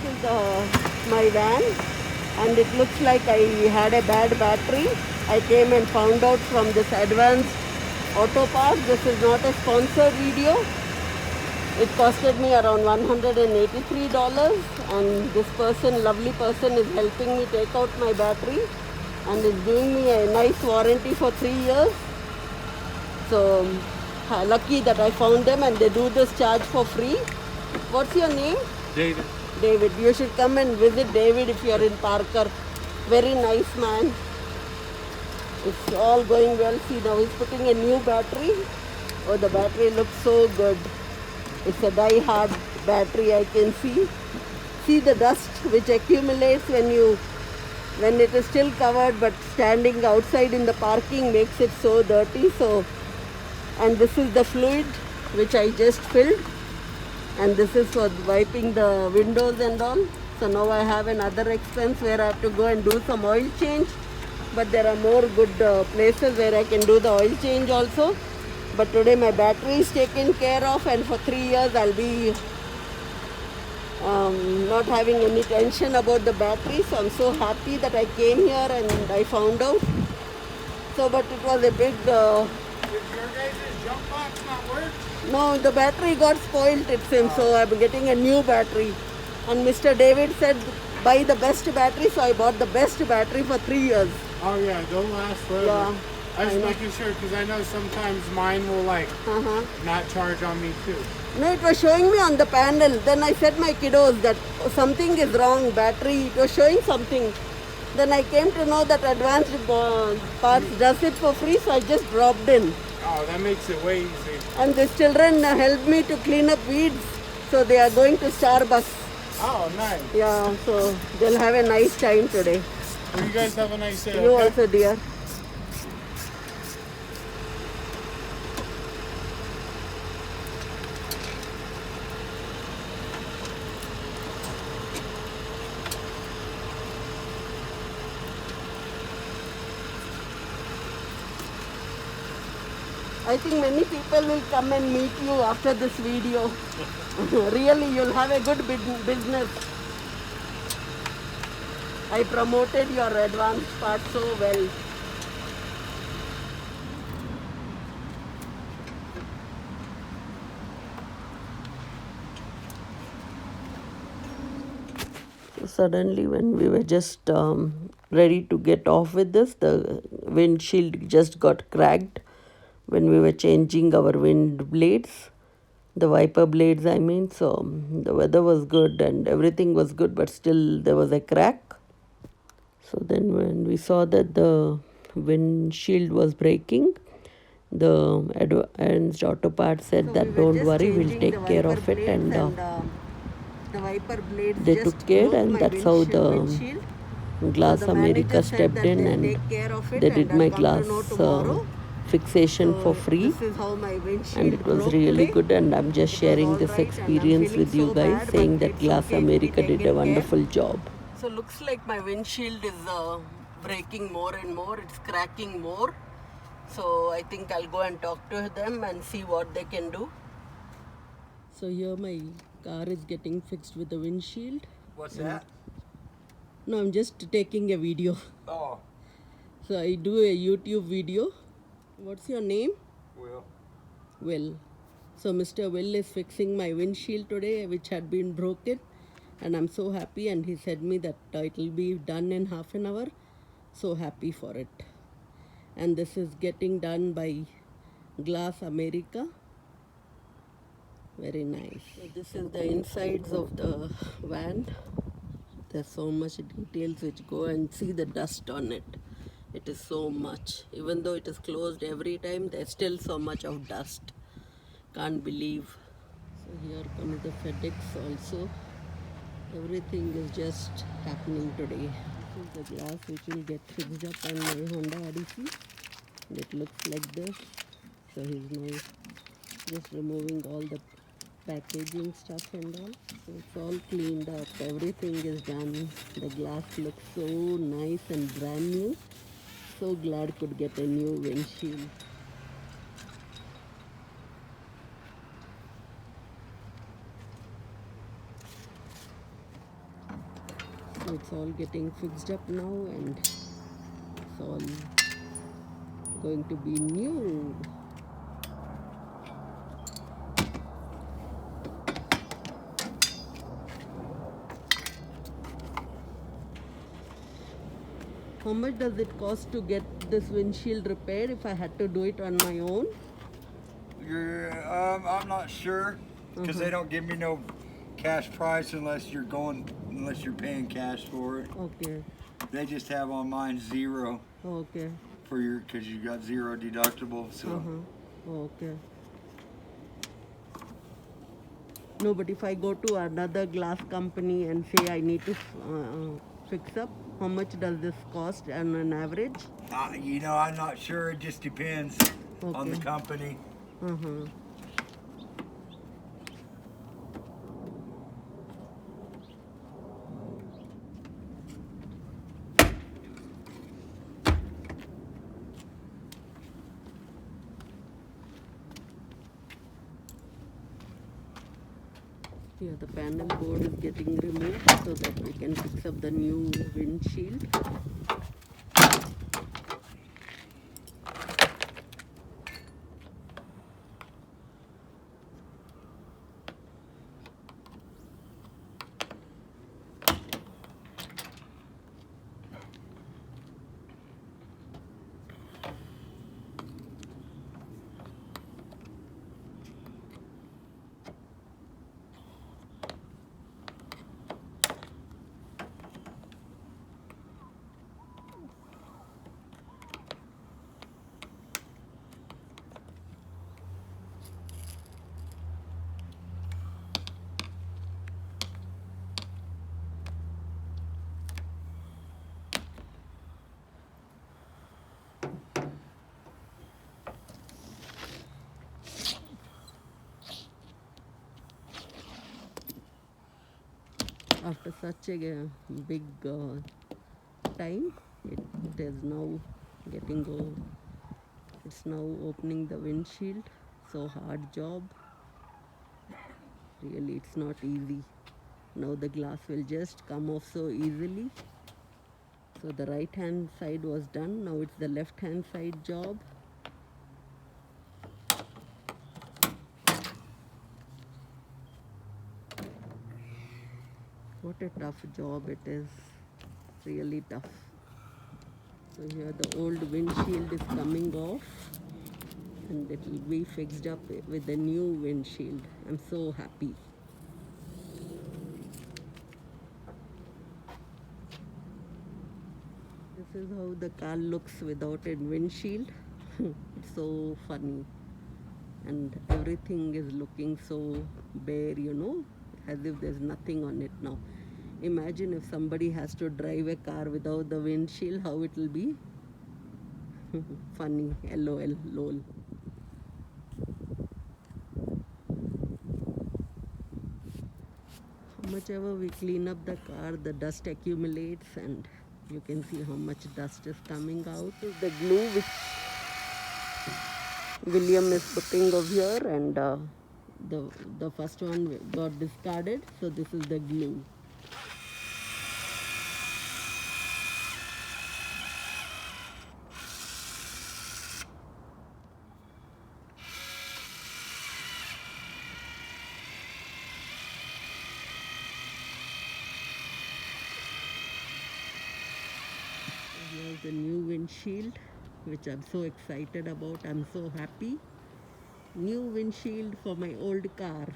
is my van, and it looks like I had a bad battery. I came and found out from this advanced auto parts. This is not a sponsored video. It costed me around $183, and this person, lovely person, is helping me take out my battery and is giving me a nice warranty for 3 years. So lucky that I found them, and they do this charge for free. What's your name? David. David. You should come and visit David if you are in Parker. Very nice man. It's all going well. See, now he's putting a new battery. Oh, the battery looks so good. It's a die-hard battery, I can see. See the dust which accumulates when it is still covered, but standing outside in the parking makes it so dirty. So, and this is the fluid which I just filled, and this is for wiping the windows and all. So now I have another expense where I have to go and do some oil change, but there are more good places where I can do the oil change also. But today my battery is taken care of, and for 3 years I'll be not having any tension about the battery. So I'm so happy that I came here and I found out. So, but it was a big... Did your guys' jump box not work? No, the battery got spoiled, it seems, so I'm getting a new battery. And Mr. David said, buy the best battery, so I bought the best battery for 3 years. Oh yeah, they'll last forever. Yeah, I was I know. making sure because I know sometimes mine will like not charge on me too. No, it was showing me on the panel. Then I said my kiddos that something is wrong, battery, it was showing something. Then I came to know that Advanced Parts does it for free, so I just dropped in. Oh, that makes it way easier. And these children helped me to clean up weeds, so they are going to Starbucks. Oh, nice. Yeah, so they'll have a nice time today. Well, you guys have a nice day. You okay? also, dear. I think many people will come and meet you after this video. Really, you'll have a good business. I promoted your advanced part so well. So suddenly, when we were just ready to get off with this, the windshield just got cracked when we were changing our wind blades, the wiper blades I mean. So the weather was good and everything was good, but still there was a crack. So then when we saw that the windshield was breaking, the Advanced Auto Parts said that don't worry, we'll take care of it, and the wiper blades they took care, and that's how the Glass America stepped in and they did my glass fixation for free, and it was really good. And I'm just sharing this experience with you guys, saying that Glass America did a wonderful job. So looks like my windshield is breaking more and more, it's cracking more. So I think I'll go and talk to them and see what they can do. So here my car is getting fixed with the windshield. What's that? No, I'm just taking a video. Oh, So I do a YouTube video. What's your name? Will. Will. So Mr. Will is fixing my windshield today, which had been broken, and I'm so happy. And he said me that it will be done in half an hour. So happy for it. And this is getting done by Glass America. Very nice. So this is the insides of the van. There's so much details which go, and see the dust on it. It is so much. Even though it is closed every time, there's still so much of dust. Can't believe. So here comes the FedEx also. Everything is just happening today. This is the glass which will get fixed up on my Honda Odyssey. It looks like this. So he's now just removing all the packaging stuff and all. So it's all cleaned up. Everything is done. The glass looks so nice and brand new. So glad could get a new windshield. it's all getting fixed up now and it's all going to be new. How much does it cost to get this windshield repaired if I had to do it on my own? I'm not sure because they don't give me no cash price unless you're paying cash for it. Okay. They just have on mine zero Okay. for because you got zero deductible. So Okay. No, but if I go to another glass company and say I need to fix up, how much does this cost on an average? I'm not sure. It just depends on the Okay. company. Here the panel board is getting removed so that we can fix up the new windshield. After such a big time, it is now it's now opening the windshield. So hard job. Really, it's not easy. Now the glass will just come off so easily. So the right hand side was done. Now it's the left hand side job. What a tough job it is. Really tough. So here the old windshield is coming off and it will be fixed up with the new windshield. I'm so happy. This is how the car looks without a windshield. It's so funny. And everything is looking so bare, as if there's nothing on it now. Imagine if somebody has to drive a car without the windshield, how it will be. Funny, LOL, lol. How much ever we clean up the car, the dust accumulates and you can see how much dust is coming out. This is the glue which William is putting over here, and the first one got discarded, so this is the glue. Here's the new windshield, which I'm so excited about. I'm so happy. New windshield for my old car.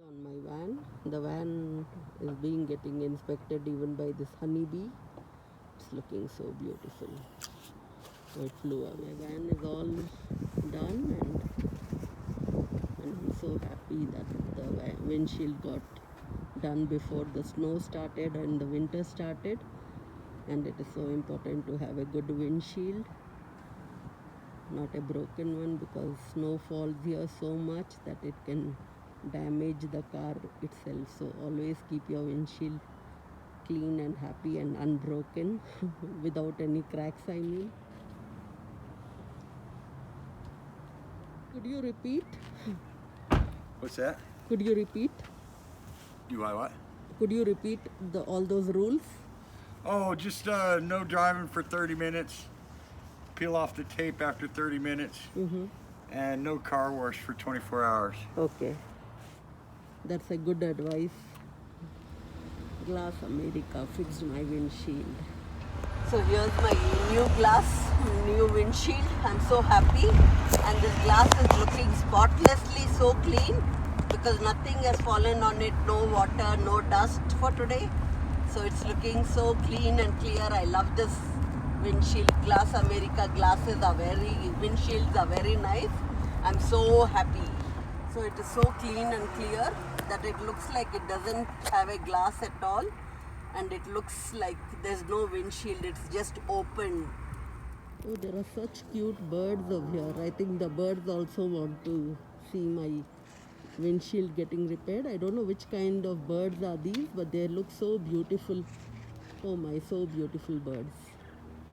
On my van, the van is getting inspected even by this honeybee. It's looking so beautiful. So it flew away. My van is all done, and I'm so happy that the windshield got done before the snow started and the winter started, and it is so important to have a good windshield, not a broken one, because snow falls here so much that it can damage the car itself. So always keep your windshield clean and happy and unbroken without any cracks, I mean. Could you repeat? What's that? Could you repeat? Do I what? Could you repeat all those rules? Oh, just no driving for 30 minutes. Peel off the tape after 30 minutes. And no car wash for 24 hours. Okay. That's a good advice. Glass America fixed my windshield. So here's my new windshield. I'm so happy. And this glass is looking spotlessly so clean because nothing has fallen on it, no water, no dust for today. So it's looking so clean and clear. I love this windshield. Glass America windshields are very nice. I'm so happy. So it is so clean and clear that it looks like it doesn't have a glass at all, and it looks like there's no windshield, it's just open. Oh, there are such cute birds over here. I think the birds also want to see my windshield getting repaired. I don't know which kind of birds are these, but they look so beautiful. Oh my, so beautiful birds.